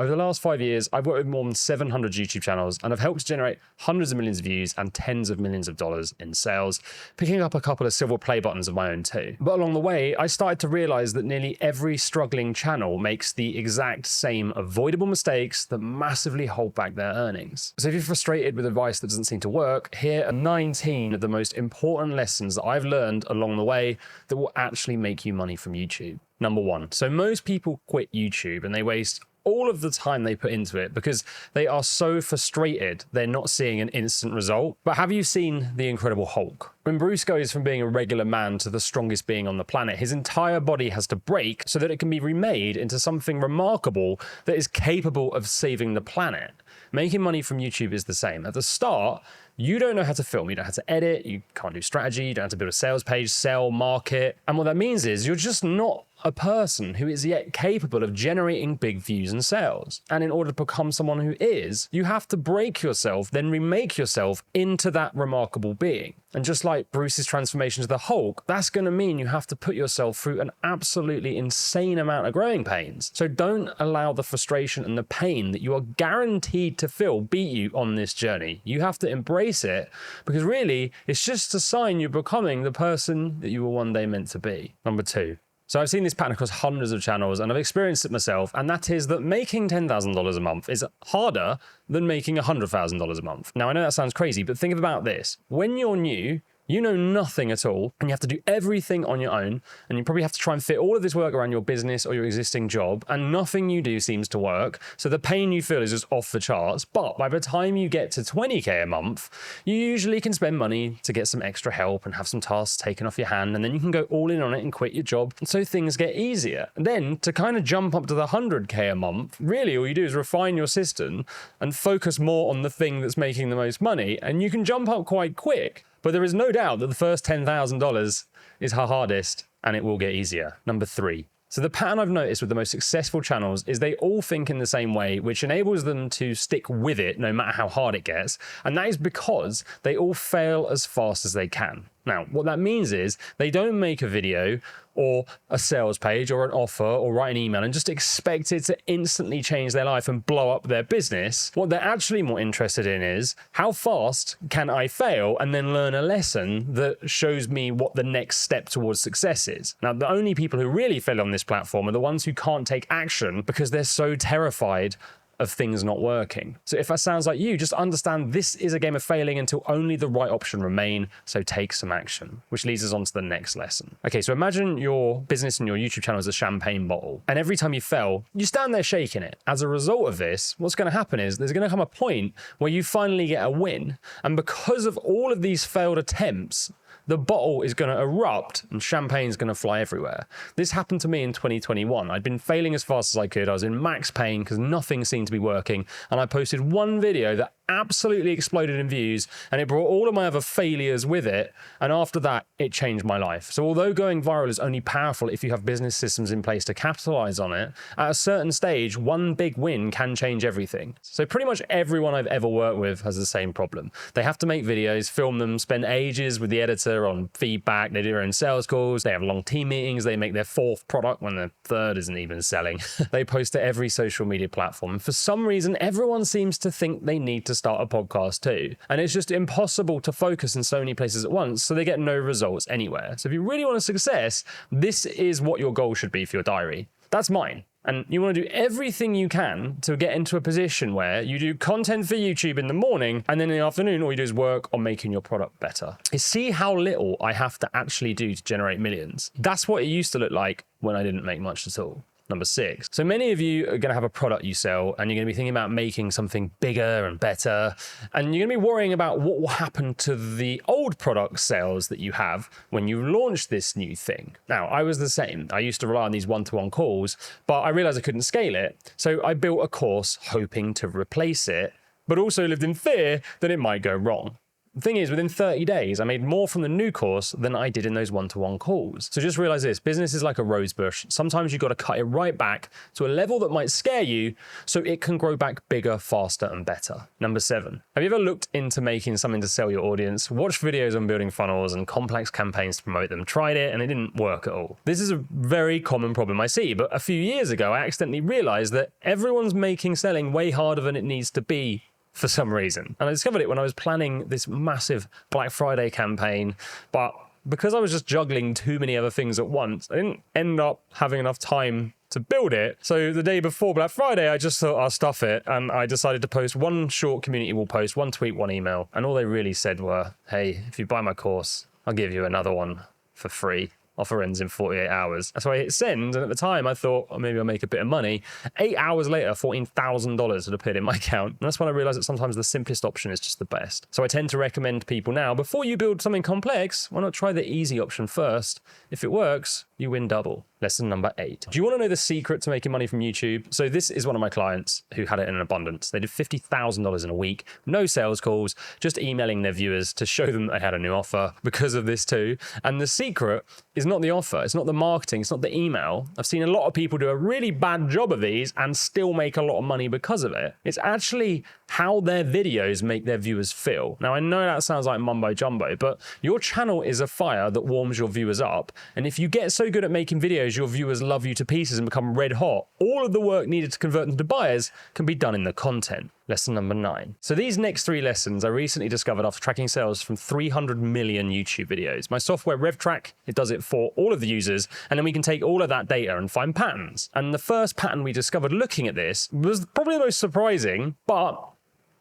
Over the last 5 years, I've worked with more than 700 YouTube channels and I've helped to generate hundreds of millions of views and tens of millions of dollars in sales, picking up a couple of silver play buttons of my own too. But along the way, I started to realize that nearly every struggling channel makes the exact same avoidable mistakes that massively hold back their earnings. So if you're frustrated with advice that doesn't seem to work, here are 19 of the most important lessons that I've learned along the way that will actually make you money from YouTube. Number one, so most people quit YouTube and they waste all of the time they put into it because they are so frustrated they're not seeing an instant result. But have you seen The Incredible Hulk? When Bruce goes from being a regular man to the strongest being on the planet, his entire body has to break so that it can be remade into something remarkable that is capable of saving the planet. Making money from YouTube is the same. At the start, you don't know how to film, you don't know how to edit, you can't do strategy, you don't have to build a sales page, sell, market. And what that means is you're just not a person who is yet capable of generating big views and sales. And in order to become someone who is, you have to break yourself, then remake yourself into that remarkable being. And just like Bruce's transformation to the Hulk, that's going to mean you have to put yourself through an absolutely insane amount of growing pains. So don't allow the frustration and the pain that you are guaranteed to feel beat you on this journey. You have to embrace it because really it's just a sign you're becoming the person that you were one day meant to be. Number two. So I've seen this pattern across hundreds of channels and I've experienced it myself, and that is that making $10,000 a month is harder than making $100,000 a month. Now, I know that sounds crazy, but think about this. When you're new, you know nothing at all, and you have to do everything on your own, and you probably have to try and fit all of this work around your business or your existing job, and nothing you do seems to work, so the pain you feel is just off the charts. But by the time you get to 20K a month, you usually can spend money to get some extra help and have some tasks taken off your hand, and then you can go all in on it and quit your job, and so things get easier. And then to kind of jump up to the 100K a month, really all you do is refine your system and focus more on the thing that's making the most money, and you can jump up quite quick. But there is no doubt that the first $10,000 is her hardest, and it will get easier. Number three. So the pattern I've noticed with the most successful channels is they all think in the same way, which enables them to stick with it no matter how hard it gets. And that is because they all fail as fast as they can. Now, what that means is they don't make a video or a sales page or an offer or write an email and just expect it to instantly change their life and blow up their business. What they're actually more interested in is how fast can I fail and then learn a lesson that shows me what the next step towards success is. Now, the only people who really fail on this platform are the ones who can't take action because they're so terrified of things not working. So if that sounds like you, just understand this is a game of failing until only the right option remain, so take some action, which leads us on to the next lesson. Okay, so imagine your business and your YouTube channel as a champagne bottle, and every time you fail, you stand there shaking it. As a result of this, what's gonna happen is there's gonna come a point where you finally get a win, and because of all of these failed attempts, the bottle is going to erupt and champagne's going to fly everywhere. This happened to me in 2021. I'd been failing as fast as I could. I was in max pain because nothing seemed to be working. And I posted one video that absolutely exploded in views, and it brought all of my other failures with it. And after that, it changed my life. So although going viral is only powerful if you have business systems in place to capitalize on it, at a certain stage, one big win can change everything. So pretty much everyone I've ever worked with has the same problem. They have to make videos, film them, spend ages with the editor on feedback, they do their own sales calls, they have long team meetings, they make their fourth product when their third isn't even selling. They post to every social media platform. And for some reason, everyone seems to think they need to start a podcast too. And it's just impossible to focus in so many places at once, so they get no results anywhere. So if you really want a success, this is what your goal should be for your diary. That's mine. And you want to do everything you can to get into a position where you do content for YouTube in the morning, and then in the afternoon, all you do is work on making your product better. Is see how little I have to actually do to generate millions. That's what it used to look like when I didn't make much at all. Number 6. So many of you are going to have a product you sell, and you're going to be thinking about making something bigger and better. And you're going to be worrying about what will happen to the old product sales that you have when you launch this new thing. Now, I was the same. I used to rely on these one-to-one calls, but I realized I couldn't scale it. So I built a course hoping to replace it, but also lived in fear that it might go wrong. The thing is, within 30 days, I made more from the new course than I did in those one-to-one calls. So just realize this, business is like a rose bush. Sometimes you've got to cut it right back to a level that might scare you so it can grow back bigger, faster, and better. Number 7, have you ever looked into making something to sell your audience? Watched videos on building funnels and complex campaigns to promote them, tried it, and it didn't work at all. This is a very common problem I see, but a few years ago, I accidentally realized that everyone's making selling way harder than it needs to be for some reason. And I discovered it when I was planning this massive Black Friday campaign, but because I was just juggling too many other things at once, I didn't end up having enough time to build it. So the day before Black Friday, I just thought I'll stuff it, and I decided to post one short community wall post, one tweet, one email, and all they really said were, hey, if you buy my course, I'll give you another one for free. Offer ends in 48 hours. So I hit send, and at the time I thought, oh, maybe I'll make a bit of money. 8 hours later, $14,000 had appeared in my account. And that's when I realized that sometimes the simplest option is just the best. So I tend to recommend people now, before you build something complex, why not try the easy option first? If it works, you win double. Lesson number 8. Do you want to know the secret to making money from YouTube? So this is one of my clients who had it in abundance. They did $50,000 in a week, no sales calls, just emailing their viewers to show them they had a new offer because of this too. And the secret is not the offer, it's not the marketing, it's not the email. I've seen a lot of people do a really bad job of these and still make a lot of money because of it. It's actually how their videos make their viewers feel. Now, I know that sounds like mumbo jumbo, but your channel is a fire that warms your viewers up. And if you get so good at making videos, your viewers love you to pieces and become red hot, all of the work needed to convert them to buyers can be done in the content. Lesson number 9. So these next 3 lessons I recently discovered after tracking sales from 300 million YouTube videos. My software RevTrack, it does it for all of the users, and then we can take all of that data and find patterns. And the first pattern we discovered looking at this was probably the most surprising, but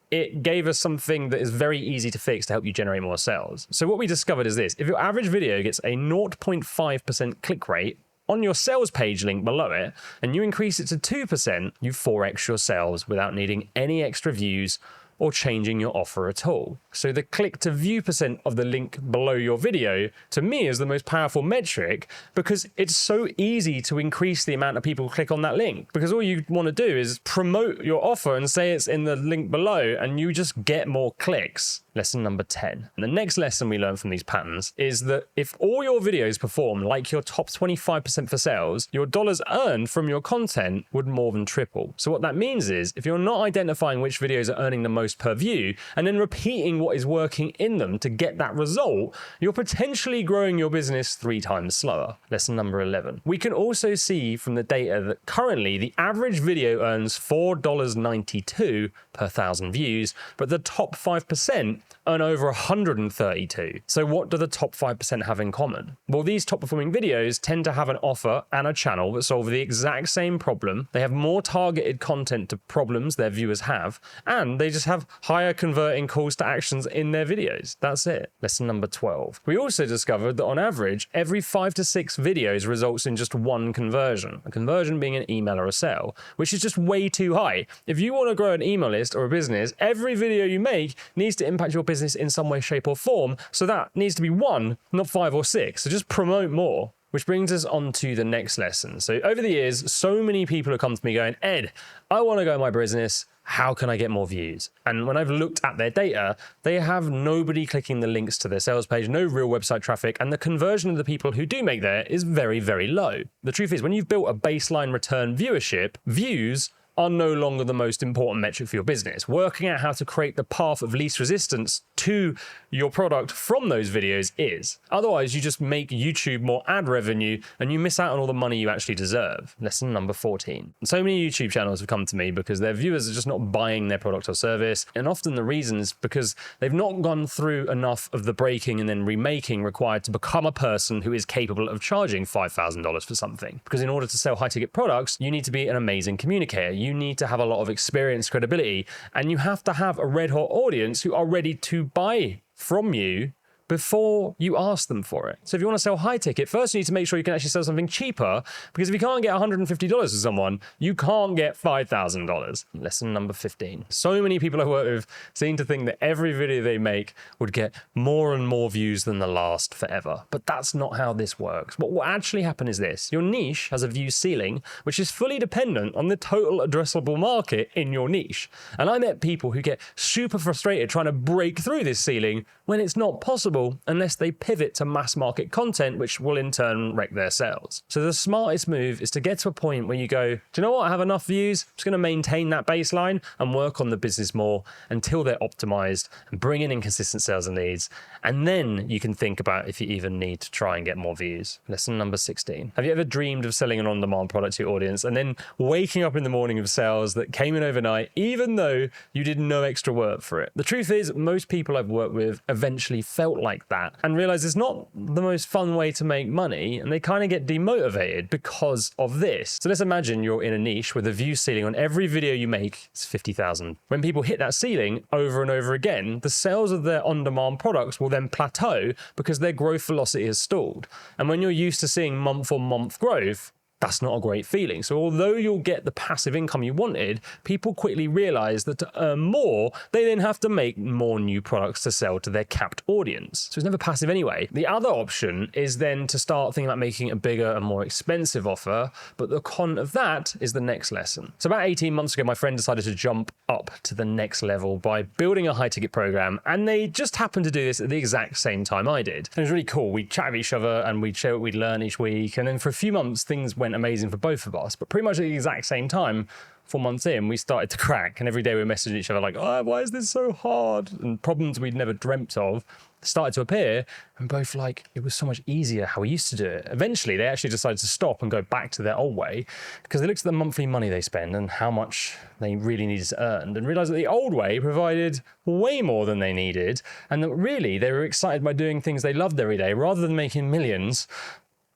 it gave us something that is very easy to fix to help you generate more sales. So what we discovered is this: if your average video gets a 0.5% click rate on your sales page link below it, and you increase it to 2%, you 4x your sales without needing any extra views or changing your offer at all. So the click to view percent of the link below your video, to me, is the most powerful metric, because it's so easy to increase the amount of people who click on that link, because all you want to do is promote your offer and say it's in the link below, and you just get more clicks. Lesson number 10. And the next lesson we learn from these patterns is that if all your videos perform like your top 25% for sales, your dollars earned from your content would more than triple. So what that means is, if you're not identifying which videos are earning the most per view and then repeating what is working in them to get that result, you're potentially growing your business 3 times slower. Lesson number 11. We can also see from the data that currently the average video earns $4.92 per 1,000 views, but the top 5% earn over 132. So what do the top 5% have in common? Well, these top performing videos tend to have an offer and a channel that solve the exact same problem. They have more targeted content to problems their viewers have, and they just have higher converting calls to actions in their videos. That's it. Lesson number 12. We also discovered that on average, every 5 to 6 videos results in just 1 conversion. A conversion being an email or a sale, which is just way too high. If you want to grow an email list or a business, every video you make needs to impact your business in some way, shape, or form. So that needs to be 1, not 5 or 6. So just promote more. Which brings us on to the next lesson. So over the years, so many people have come to me going, Ed, I want to grow my business. How can I get more views? And when I've looked at their data, they have nobody clicking the links to their sales page, no real website traffic, and the conversion of the people who do make there is very, very low. The truth is, when you've built a baseline return viewership, views are no longer the most important metric for your business. Working out how to create the path of least resistance to your product from those videos is. Otherwise, you just make YouTube more ad revenue and you miss out on all the money you actually deserve. Lesson number 14. So many YouTube channels have come to me because their viewers are just not buying their product or service. And often the reason is because they've not gone through enough of the breaking and then remaking required to become a person who is capable of charging $5,000 for something. Because in order to sell high ticket products, you need to be an amazing communicator. You need to have a lot of experience, credibility, and you have to have a red hot audience who are ready to buy from you before you ask them for it. So if you want to sell high ticket, first you need to make sure you can actually sell something cheaper, because if you can't get $150 to someone, you can't get $5,000. Lesson number 15. So many people I work with seem to think that every video they make would get more and more views than the last forever. But that's not how this works. What will actually happen is this. Your niche has a view ceiling, which is fully dependent on the total addressable market in your niche. And I met people who get super frustrated trying to break through this ceiling when it's not possible unless they pivot to mass market content, which will in turn wreck their sales. So the smartest move is to get to a point where you go, do you know what? I have enough views. I'm just going to maintain that baseline and work on the business more until they're optimized and bring in consistent sales and leads. And then you can think about if you even need to try and get more views. Lesson number 16. Have you ever dreamed of selling an on-demand product to your audience and then waking up in the morning with sales that came in overnight, even though you did no extra work for it? The truth is, most people I've worked with eventually felt like that and realize it's not the most fun way to make money, and they kind of get demotivated because of this. So let's imagine you're in a niche with a view ceiling on every video you make is 50,000. When people hit that ceiling over and over again, the sales of their on-demand products will then plateau because their growth velocity has stalled. And when you're used to seeing month-on-month growth, that's not a great feeling. So although you'll get the passive income you wanted, people quickly realize that to earn more, they then have to make more new products to sell to their capped audience. So it's never passive anyway. The other option is then to start thinking about making a bigger and more expensive offer, but the con of that is the next lesson. So about 18 months ago, my friend decided to jump up to the next level by building a high ticket program, and they just happened to do this at the exact same time I did. It was really cool. We'd chat with each other and we'd share what we'd learn each week, and then for a few months, things went amazing for both of us, but pretty much at the exact same time, 4 months in, we started to crack, and every day we were messaging each other like, oh, why is this so hard? And problems we'd never dreamt of started to appear, and both like, it was so much easier how we used to do it. Eventually, they actually decided to stop and go back to their old way because they looked at the monthly money they spend and how much they really needed to earn, and realized that the old way provided way more than they needed, and that really they were excited by doing things they loved every day rather than making millions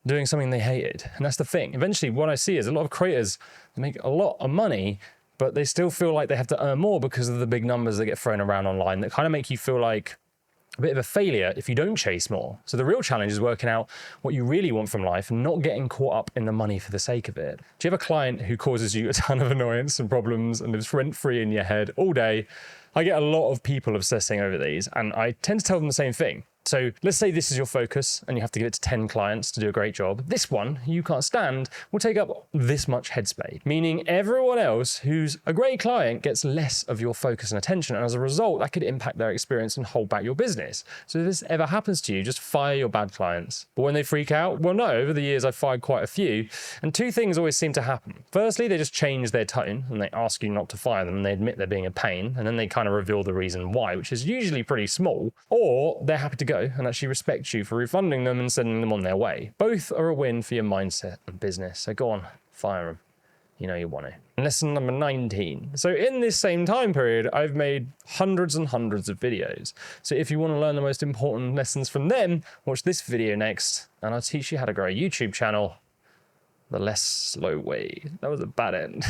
doing something they hated. And that's the thing. Eventually, what I see is a lot of creators make a lot of money, but they still feel like they have to earn more because of the big numbers that get thrown around online that kind of make you feel like a bit of a failure if you don't chase more. So the real challenge is working out what you really want from life and not getting caught up in the money for the sake of it. Do you have a client who causes you a ton of annoyance and problems and lives rent-free in your head all day? I get a lot of people obsessing over these, and I tend to tell them the same thing. So let's say this is your focus and you have to give it to 10 clients to do a great job. This one you can't stand will take up this much headspace, meaning everyone else who's a great client gets less of your focus and attention. And as a result, that could impact their experience and hold back your business. So if this ever happens to you, just fire your bad clients. But when they freak out, well, no, over the years, I've fired quite a few. And two things always seem to happen. Firstly, they just change their tone and they ask you not to fire them and they admit they're being a pain. And then they kind of reveal the reason why, which is usually pretty small. Or they're happy to go and actually respect you for refunding them and sending them on their way. Both are a win for your mindset and business. So go on, fire them. You know you want to. And lesson number 19. So in this same time period, I've made hundreds and hundreds of videos. So if you want to learn the most important lessons from them, watch this video next, and I'll teach you how to grow a YouTube channel the less slow way. That was a bad end.